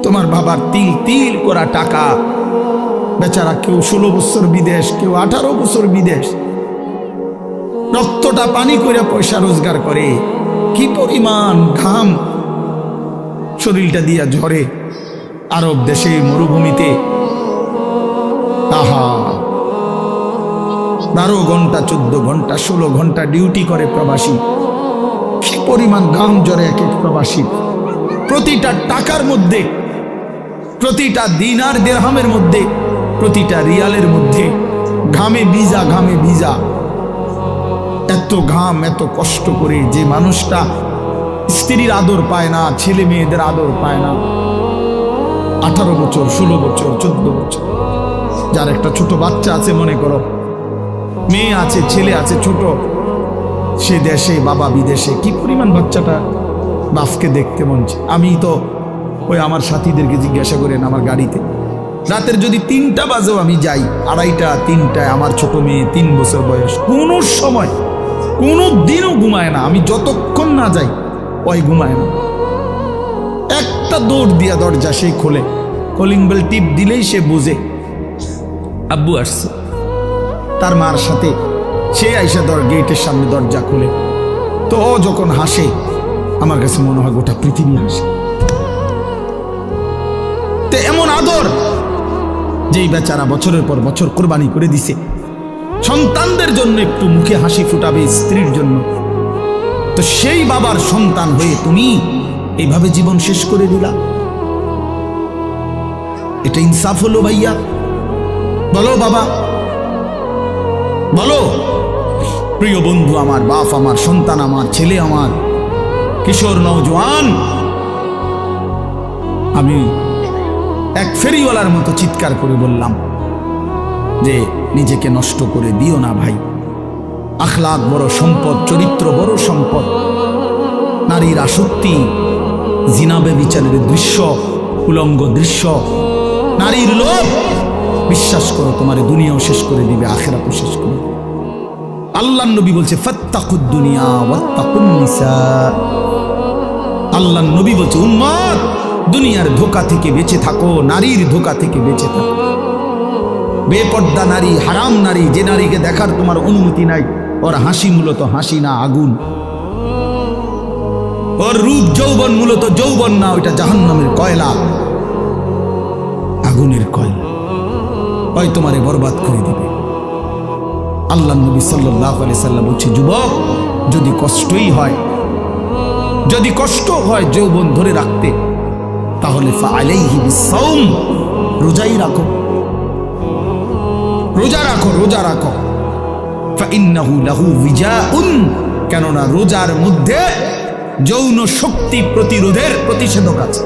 তোমার বাবার তিল তিল করা টাকা, বেচারা কেউ 16 বছর বিদেশ, কেউ 18 বছর বিদেশ, রক্তটা পানি করে পয়সা রোজগার করে, কি পরিমাণ ঘাম শরীরটা দিয়া ঝরে আরব দেশে মরুভূমিতে। আহা, 12 ঘন্টা 14 ঘন্টা 16 ঘন্টা ডিউটি করে প্রবাসী, কি পরিমাণ ঘাম ঝরে এক এক প্রবাসী। প্রতিটা টাকার মধ্যে, প্রতিটা দিনার দিরহামের মধ্যে, প্রতিটা রিয়ালের মধ্যে ঘামে ভিজা, ঘামে ভিজা। এত ঘাম, এত কষ্ট করে যে মানুষটা স্ত্রীর আদর পায় না, ছেলে মেয়েদের আদর পায় না, 18 বছর 16 বছর 14 বছর, যার একটা ছোট বাচ্চা আছে, মনে করো মেয়ে আছে, ছেলে আছে ছোট, সে দেশে বাবা বিদেশে, কি পরিমাণ বাচ্চাটা বাপকে দেখতে মন চায়। আমি তো ওই আমার সাথীদেরকে জিজ্ঞাসা করেন, আমার গাড়িতে রাতের যদি 3টা বাজেও আমি যাই, 2:30 3টায়, আমার ছোট মেয়ে 3 বছর বয়স, কোনো সময় কোনো দিনও ঘুমায় না। আমি যতক্ষণ না যাই ওই ঘুমায় না। একটা দৌড় দিয়া দরজা সেই খোলে, কলিং বেল টিপ দিলেই সে বুঝে আব্বু আসছে। তার মার সাথে সে আইসা গেটের সামনে দরজা খুলে, তো ও যখন হাসে আমার কাছে মনে হয় গোটা পৃথিবী হাসে। তো এমন আদর যেই বেচারা বছরের পর বছর কোরবানি করে দিছে সন্তানদের জন্য, একটু মুখে হাসি ফুটাবে স্ত্রীর জন্য, তো সেই বাবার সন্তান হয়ে তুমি এইভাবে জীবন শেষ করে দিলা। এটা ইনসাফ হলো ভাইয়া? বলো বাবা, বলো। প্রিয় বন্ধু আমার, বাপ আমার, সন্তান আমার, ছেলে আমার, কিশোর নওজোয়ান, আমি এক ফেরিওয়ালার মতো চিৎকার করে বললাম যে নিজেকে নষ্ট করে দিও না ভাই। আখলাক বড় সম্পদ, চরিত্র বড় সম্পদ। নারীর আসক্তি, জিনাবে বিচারের দৃশ্য, উলঙ্গ দৃশ্য, নারীর লোভ, বিশ্বাস করো তোমার দুনিয়াও শেষ করে দিবে, আখিরাতও শেষ করে দিবে। আল্লাহর নবী বলছে ফাত্তাকুদ দুনিয়া ওয়াত্তাকুন নিসা। আল্লাহর নবী বলছে উম্মত, দুনিয়ার ধোঁকা থেকে বেঁচে থাকো, নারীর ধোঁকা থেকে বেঁচে থাকো। বেপর্দা নারী, হারাম নারী, যে নারীকে দেখার তোমার অনুমতি নাই, ওর হাসি মূলত হাসি না, আগুন। ওর রূপ যৌবন মূলত যৌবন না, ওইটা জাহান্নামের কয়লা, আগুনের কয়লা, ওই তোমারে বরবাদ করে দিবে। আল্লাহ নবী সাল্লাল্লাহু আলাইহি সাল্লাম বলছে যুবক, যদি কষ্টই হয়, যদি কষ্ট হয় যৌবন ধরে রাখতে, তাহলে ফাআলাইহি বিসাওম, রোজাই রাখো, রোজা রাখো, রোজা রাখো। ফাইন্নাহু লাহু বিজাউন, কেননা রোজার মধ্যে যৌন শক্তি প্রতিরোধের প্রতিষেধক আছে,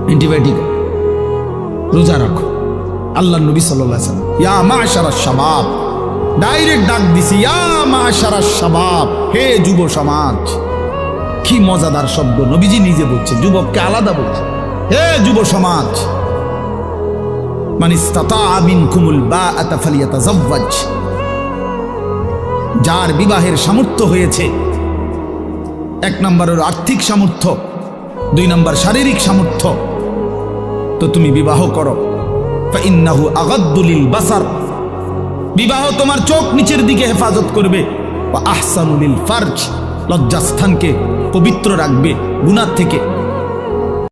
অ্যান্টিবায়োটিক। রোজা রাখো। আল্লাহ নবী সাল্লাল্লাহু আলাইহি ওয়াসাল্লাম ইয়া মাশারাশ শাবাব, ডাইরেক্ট ডাক দিছি, ইয়া মাশারাশ শাবাব, হে যুব সমাজ। কি মজাদার শব্দ, নবীজি নিজে বলছে, যুবককে আলাদা বলছে, হে যুব সমাজ। মান ইসতাতাআ মিনকুমুল বাআতা ফালিয়াতাযাওয়াজ, যার বিবাহের সামর্থ্য হয়েছে, 1 নম্বর হলো আর্থিক সামর্থ্য, 2 নম্বর শারীরিক সামর্থ্য, তো তুমি বিবাহ করো। ফাইন্নাহু আগাদ্দু লিল বাসার, বিবাহ তোমার চোখ নিচের দিকে হেফাজত করবে। ওয়া আহসানু লিল ফারজ, লজ্জাস্থানকে পবিত্র রাখবে গুনাহ থেকে।